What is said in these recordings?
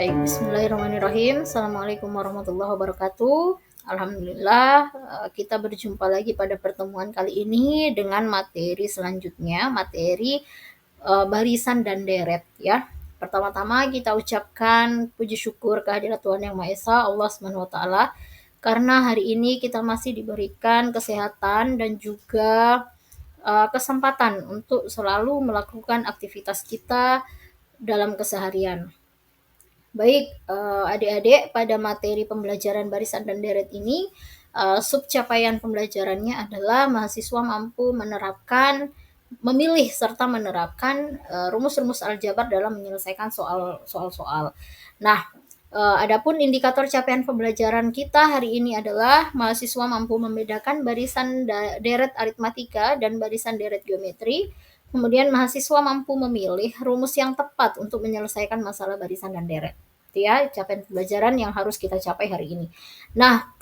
Baik, bismillahirrahmanirrahim. Assalamualaikum warahmatullahi wabarakatuh. Alhamdulillah, kita berjumpa lagi pada pertemuan kali ini dengan materi selanjutnya, materi barisan dan deret ya. Pertama-tama kita ucapkan puji syukur kehadirat Tuhan Yang Maha Esa, Allah Subhanahu wa taala, karena hari ini kita masih diberikan kesehatan dan juga kesempatan untuk selalu melakukan aktivitas kita dalam keseharian. Baik, adik-adik, pada materi pembelajaran barisan dan deret ini, subcapaian pembelajarannya adalah mahasiswa mampu memilih serta menerapkan rumus-rumus aljabar dalam menyelesaikan soal-soal. Nah, adapun indikator capaian pembelajaran kita hari ini adalah mahasiswa mampu membedakan barisan deret aritmatika dan barisan deret geometri. Kemudian mahasiswa mampu memilih rumus yang tepat untuk menyelesaikan masalah barisan dan deret. Itu ya, capaian pembelajaran yang harus kita capai hari ini. Nah,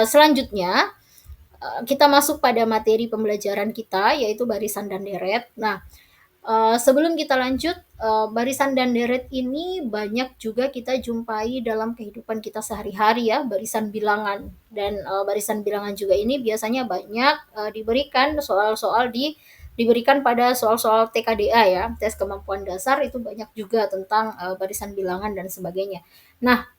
selanjutnya kita masuk pada materi pembelajaran kita, yaitu barisan dan deret. Nah, sebelum kita lanjut, barisan dan deret ini banyak juga kita jumpai dalam kehidupan kita sehari-hari ya, barisan bilangan. Dan barisan bilangan juga ini biasanya banyak diberikan diberikan pada soal-soal TKDA ya, tes kemampuan dasar, itu banyak juga tentang barisan bilangan dan sebagainya. Nah,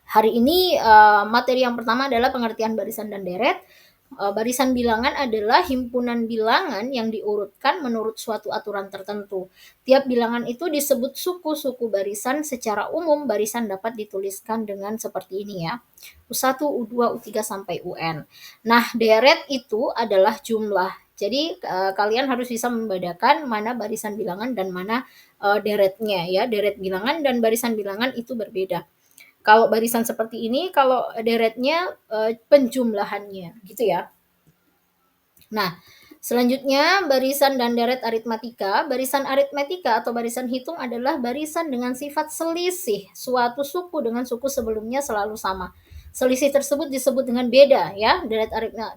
hari ini materi yang pertama adalah pengertian barisan dan deret. Barisan bilangan adalah himpunan bilangan yang diurutkan menurut suatu aturan tertentu. Tiap bilangan itu disebut suku-suku barisan. Secara umum barisan dapat dituliskan dengan seperti ini ya. U1, U2, U3 sampai UN. Nah, deret itu adalah jumlah. Jadi kalian harus bisa membedakan mana barisan bilangan dan mana deretnya ya. Deret bilangan dan barisan bilangan itu berbeda. Kalau barisan seperti ini, kalau deretnya penjumlahannya, gitu ya. Nah, selanjutnya barisan dan deret aritmatika. Barisan aritmatika atau barisan hitung adalah barisan dengan sifat selisih. Suatu suku dengan suku sebelumnya selalu sama. Selisih tersebut disebut dengan beda ya.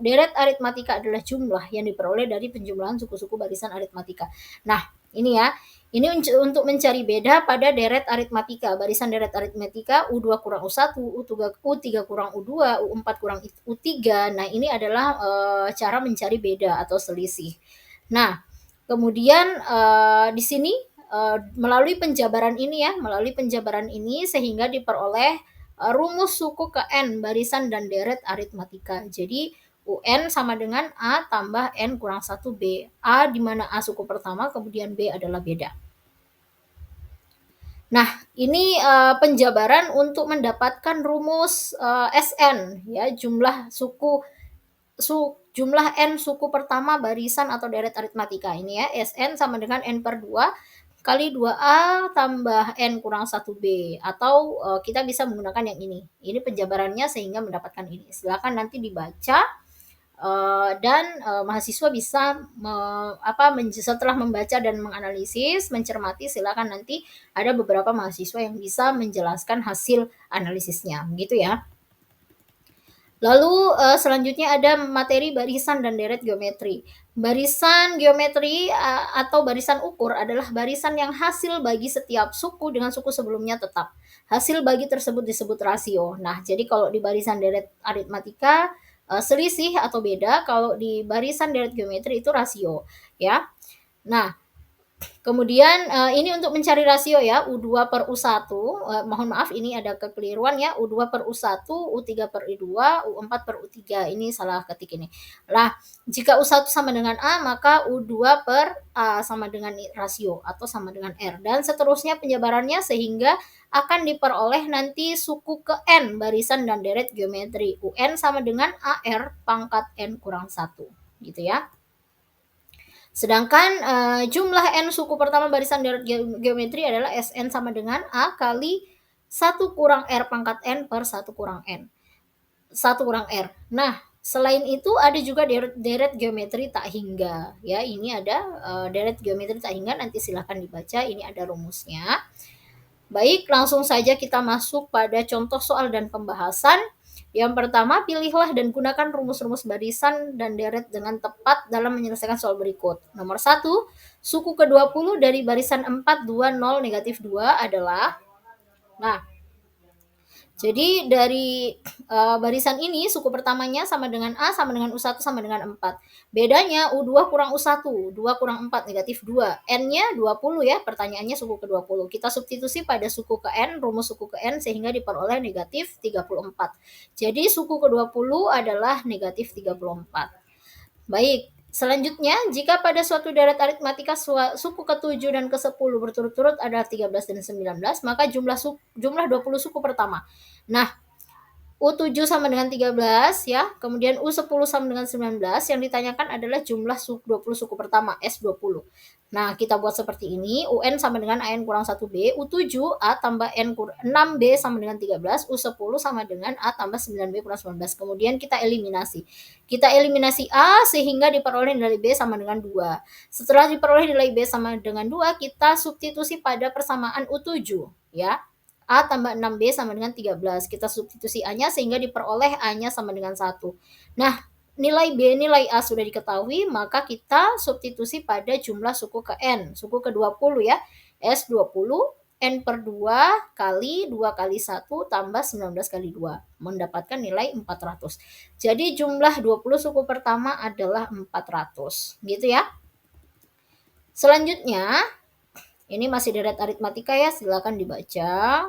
Deret aritmatika adalah jumlah yang diperoleh dari penjumlahan suku-suku barisan aritmatika. Nah, ini ya. Ini untuk mencari beda pada deret aritmatika. Barisan deret aritmatika U2 kurang U1, U3 kurang U2, U4 kurang U3. Nah, ini adalah cara mencari beda atau selisih. Nah, kemudian di sini melalui penjabaran ini sehingga diperoleh rumus suku ke N barisan dan deret aritmatika. Jadi UN sama dengan A tambah N kurang 1B. A di mana A suku pertama, kemudian B adalah beda. Nah, ini penjabaran untuk mendapatkan rumus SN ya, jumlah N suku pertama barisan atau deret aritmatika. Ini ya, SN sama dengan N per 2 kali 2A tambah N kurang 1B. Atau kita bisa menggunakan yang ini. Ini penjabarannya sehingga mendapatkan ini. Silakan nanti dibaca. Dan mahasiswa bisa setelah membaca dan menganalisis, mencermati, silakan nanti ada beberapa mahasiswa yang bisa menjelaskan hasil analisisnya, gitu ya. Lalu selanjutnya ada materi barisan dan deret geometri. Barisan geometri atau barisan ukur adalah barisan yang hasil bagi setiap suku dengan suku sebelumnya tetap. Hasil bagi tersebut disebut rasio. Nah, jadi kalau di barisan deret aritmatika selisih atau beda, kalau di barisan deret geometri itu rasio ya. Nah, kemudian ini untuk mencari rasio ya, U2 per U1, mohon maaf ini ada kekeliruan ya, U2 per U1, U3 per U2, U4 per U3, ini salah ketik ini. Nah, jika U1 sama dengan A, maka U2 per A sama dengan rasio atau sama dengan R. Dan seterusnya penjabarannya sehingga akan diperoleh nanti suku ke N barisan dan deret geometri. UN sama dengan AR pangkat N kurang 1, gitu ya. Sedangkan jumlah N suku pertama barisan deret geometri adalah SN sama dengan A kali 1 kurang R pangkat N per 1 kurang N. 1 kurang R. Nah, selain itu ada juga deret geometri tak hingga. Ya, ini ada deret geometri tak hingga, nanti silahkan dibaca, ini ada rumusnya. Baik, langsung saja kita masuk pada contoh soal dan pembahasan. Yang pertama, pilihlah dan gunakan rumus-rumus barisan dan deret dengan tepat dalam menyelesaikan soal berikut. Nomor 1, suku ke-20 dari barisan 4, 2, 0, negatif 2 adalah Nah, jadi dari barisan ini suku pertamanya sama dengan A sama dengan U1 sama dengan 4. Bedanya U2 kurang U1, 2 kurang 4 negatif 2. N-nya 20 ya, pertanyaannya suku ke-20. Kita substitusi pada suku ke N, rumus suku ke N sehingga diperoleh negatif 34. Jadi suku ke-20 adalah negatif 34. Baik, selanjutnya jika pada suatu deret aritmatika suku ke-7 dan ke-10 berturut-turut adalah 13 dan 19, maka jumlah 20 suku pertama. Nah, U7 sama dengan 13 ya, kemudian U10 sama dengan 19, yang ditanyakan adalah jumlah 20 suku pertama, S20. Nah, kita buat seperti ini, UN sama dengan AN kurang 1B, U7 A tambah N 6B sama dengan 13, U10 sama dengan A tambah 9B kurang 19. Kemudian kita eliminasi. Kita eliminasi A sehingga diperoleh nilai B sama dengan 2. Setelah diperoleh nilai B sama dengan 2, kita substitusi pada persamaan U7 ya. A tambah 6B sama dengan 13. Kita substitusi A-nya sehingga diperoleh A-nya sama dengan 1. Nah, nilai B, nilai A sudah diketahui, maka kita substitusi pada jumlah suku ke N. Suku ke-20 ya. S20, N per 2 kali 2 kali 1 tambah 19 kali 2. Mendapatkan nilai 400. Jadi jumlah 20 suku pertama adalah 400. Gitu ya. Selanjutnya, ini masih deret aritmatika ya, silakan dibaca.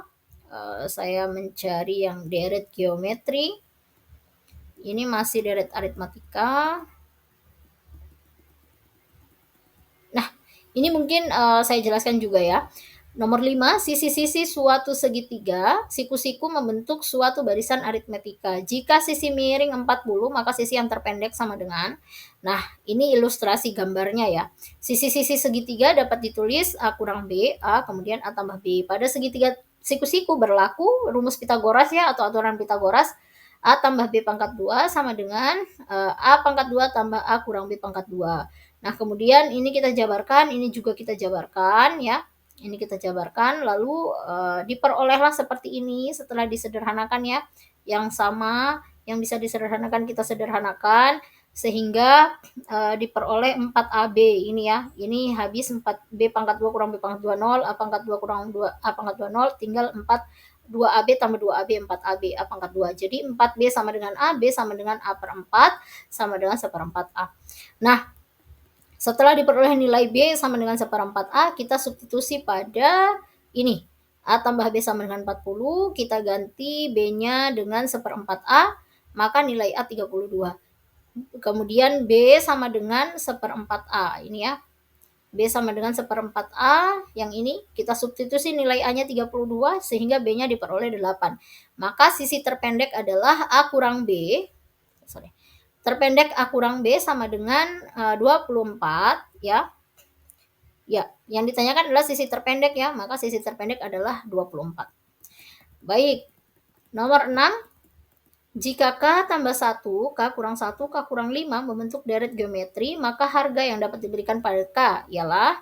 Saya mencari yang deret geometri. Ini masih deret aritmatika. Nah, ini mungkin saya jelaskan juga ya. Nomor 5, sisi-sisi suatu segitiga, siku-siku membentuk suatu barisan aritmetika. Jika sisi miring 40, maka sisi yang terpendek sama dengan. Nah, ini ilustrasi gambarnya ya. Sisi-sisi segitiga dapat ditulis A kurang B, A kemudian A tambah B. Pada segitiga siku-siku berlaku rumus Pitagoras ya, atau aturan Pitagoras. A tambah B pangkat 2 sama dengan A pangkat 2 tambah A kurang B pangkat 2. Nah, kemudian ini kita jabarkan, ini juga kita jabarkan ya. Ini kita jabarkan, lalu diperolehlah seperti ini setelah disederhanakan ya. Yang sama, yang bisa disederhanakan kita sederhanakan sehingga diperoleh 4AB ini ya. Ini habis 4B pangkat 2 kurang B pangkat 2 0, A pangkat 2 kurang 2 A pangkat 2 0, tinggal 2AB tambah 2AB, 4AB, A pangkat 2. Jadi 4B sama dengan A, B sama dengan A per 4, sama dengan seperempat A. Nah, setelah diperoleh nilai B sama dengan seperempat A, kita substitusi pada ini. A tambah B sama dengan 40, kita ganti B-nya dengan seperempat A, maka nilai A 32. Kemudian B sama dengan seperempat A, ini ya. B sama dengan seperempat A, yang ini kita substitusi nilai A-nya 32, sehingga B-nya diperoleh 8. Maka sisi terpendek adalah A kurang B, terpendek A kurang B sama dengan 24 ya. Ya, yang ditanyakan adalah sisi terpendek ya, maka sisi terpendek adalah 24. Baik, nomor 6. Jika K tambah 1, K kurang 1, K kurang 5 membentuk deret geometri, maka harga yang dapat diberikan pada K ialah,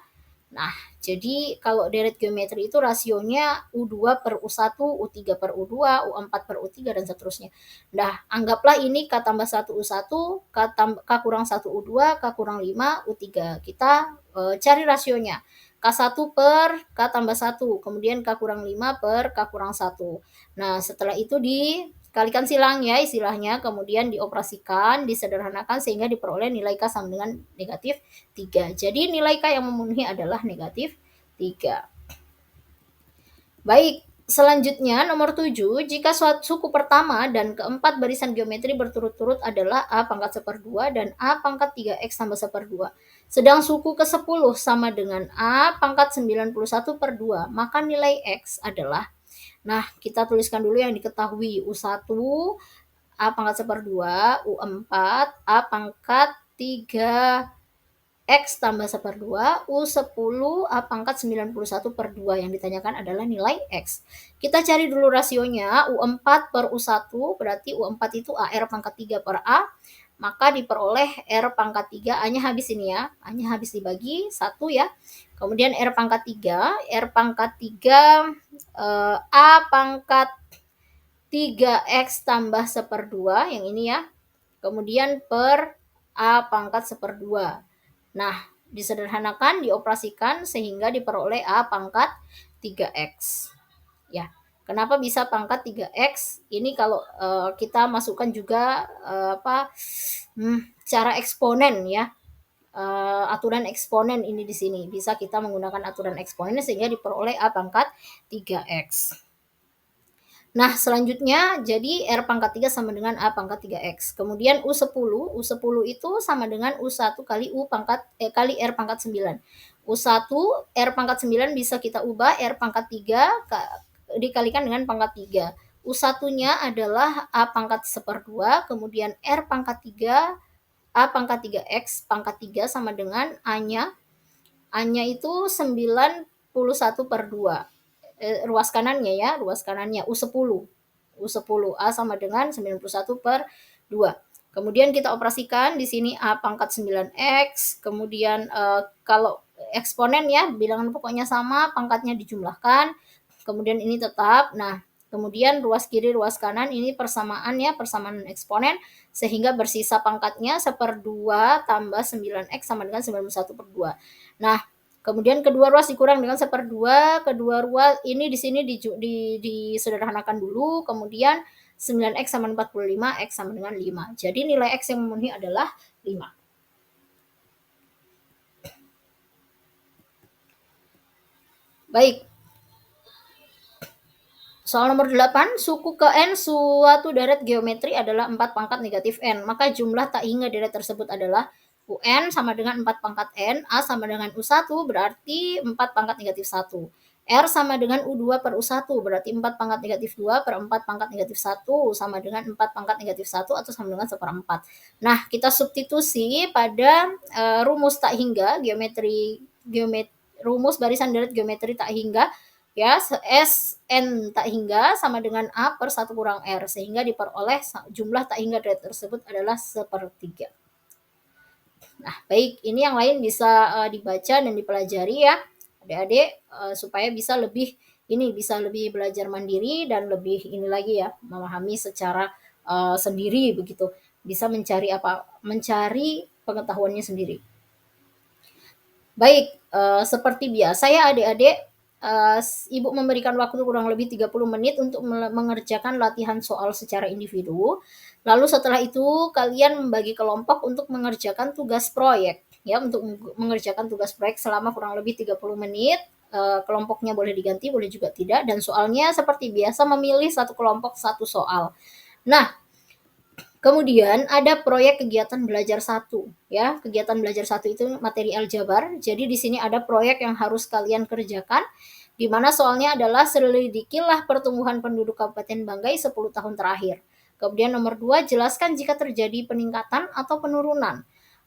nah, jadi kalau deret geometri itu rasionya U2 per U1, U3 per U2, U4 per U3, dan seterusnya. Nah, anggaplah ini K tambah 1 U1, K kurang 1 U2, K kurang 5 U3. Kita cari rasionya. K1 per K tambah 1, kemudian K kurang 5 per K kurang 1. Nah, setelah itu dikalikan silang ya istilahnya, kemudian dioperasikan, disederhanakan sehingga diperoleh nilai K sama dengan negatif 3. Jadi nilai K yang memenuhi adalah negatif 3. Baik, selanjutnya nomor 7, jika suku pertama dan keempat barisan geometri berturut-turut adalah A pangkat 1/2 dan A pangkat 3X tambah 1/2. Sedang suku ke-10 sama dengan A pangkat 91/2, maka nilai X adalah, nah, kita tuliskan dulu yang diketahui. U1, A pangkat 1/2, U4, A pangkat 3X tambah 1/2, U10, A pangkat 91/2. Yang ditanyakan adalah nilai X. Kita cari dulu rasionya. U4 per U1, berarti U4 itu AR pangkat 3 per A, maka diperoleh R pangkat 3, A-nya habis ini ya. A-nya habis dibagi 1 ya. Kemudian R pangkat 3, R pangkat 3, A pangkat 3X tambah 1/2, yang ini ya. Kemudian per A pangkat 1/2. Nah, disederhanakan, dioperasikan sehingga diperoleh A pangkat 3X. Ya, Kenapa bisa pangkat 3x? Ini kalau kita masukkan juga cara eksponen ya. Aturan eksponen ini di sini. Bisa kita menggunakan aturan eksponen sehingga diperoleh A pangkat 3x. Nah, selanjutnya jadi R pangkat 3 sama dengan A pangkat 3x. Kemudian U10 itu sama dengan U1 kali kali R pangkat 9. U1 R pangkat 9 bisa kita ubah R pangkat 3 dikalikan dengan pangkat 3. U1-nya adalah A pangkat 1/2, kemudian R pangkat 3 A pangkat 3x pangkat 3 sama dengan A-nya itu 91/2. Ruas kanannya ya, ruas kanannya U10. U10 A sama dengan 91/2. Kemudian kita operasikan di sini A pangkat 9x, kemudian kalau eksponen ya, bilangan pokoknya sama, pangkatnya dijumlahkan, kemudian ini tetap. Nah, kemudian ruas kiri, ruas kanan ini persamaan ya, persamaan eksponen, sehingga bersisa pangkatnya 1/2 tambah 9x sama dengan 91/2. Nah, kemudian kedua ruas dikurang dengan 1/2, kedua ruas ini di sini disederhanakan dulu, kemudian 9x sama 45, x sama dengan 5. Jadi nilai x yang memenuhi adalah 5. Baik. Soal nomor 8, suku ke N suatu deret geometri adalah 4 pangkat negatif N. Maka jumlah tak hingga deret tersebut adalah UN sama dengan 4 pangkat N, A sama dengan U1 berarti 4 pangkat negatif 1. R sama dengan U2 per U1 berarti 4 pangkat negatif 2 per 4 pangkat negatif 1 sama dengan 4 pangkat negatif 1 atau sama dengan 1/4. Nah, kita substitusi pada rumus tak hingga, rumus barisan deret geometri tak hingga, ya, Sn tak hingga sama dengan A per 1 kurang R, sehingga diperoleh jumlah tak hingga deret tersebut adalah 1/3. Nah, baik, ini yang lain bisa dibaca dan dipelajari ya, adik-adik, supaya bisa lebih belajar mandiri dan lebih ini lagi ya, memahami secara sendiri begitu, bisa mencari pengetahuannya sendiri. Baik, seperti biasa ya adik-adik, Ibu memberikan waktu kurang lebih 30 menit untuk mengerjakan latihan soal secara individu. Lalu setelah itu kalian membagi kelompok untuk mengerjakan tugas proyek. Ya, untuk mengerjakan tugas proyek selama kurang lebih 30 menit. Kelompoknya boleh diganti, boleh juga tidak. Dan soalnya seperti biasa memilih satu kelompok satu soal. Nah, kemudian ada proyek kegiatan belajar 1 ya. Kegiatan belajar 1 itu materi aljabar. Jadi di sini ada proyek yang harus kalian kerjakan, di mana soalnya adalah selidikilah pertumbuhan penduduk Kabupaten Banggai 10 tahun terakhir. Kemudian nomor 2, jelaskan jika terjadi peningkatan atau penurunan.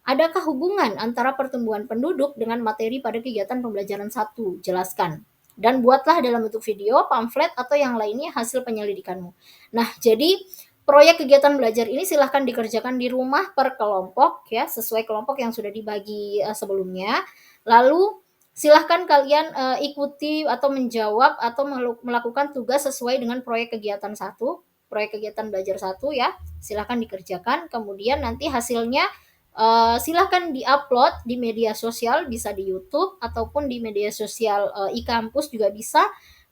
Adakah hubungan antara pertumbuhan penduduk dengan materi pada kegiatan pembelajaran 1? Jelaskan. Dan buatlah dalam bentuk video, pamflet, atau yang lainnya hasil penyelidikanmu. Nah, jadi proyek kegiatan belajar ini silahkan dikerjakan di rumah per kelompok ya, sesuai kelompok yang sudah dibagi sebelumnya. Lalu silahkan kalian ikuti atau menjawab atau melakukan tugas sesuai dengan proyek kegiatan 1, proyek kegiatan belajar 1 ya. Silahkan dikerjakan, kemudian nanti hasilnya silahkan di-upload di media sosial, bisa di YouTube ataupun di media sosial e-kampus juga bisa.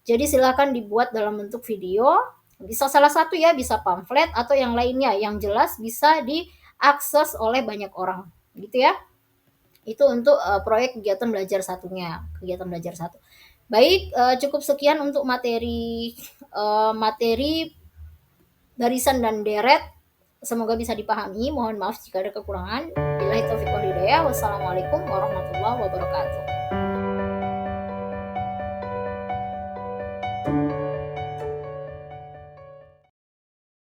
Jadi silahkan dibuat dalam bentuk video, bisa salah satu ya, bisa pamflet atau yang lainnya, yang jelas bisa diakses oleh banyak orang gitu ya. Itu untuk proyek kegiatan belajar satunya, kegiatan belajar 1. Baik, cukup sekian untuk materi barisan dan deret. Semoga bisa dipahami. Mohon maaf jika ada kekurangan. Billahi taufiq wal hidayah. Wassalamualaikum warahmatullahi wabarakatuh.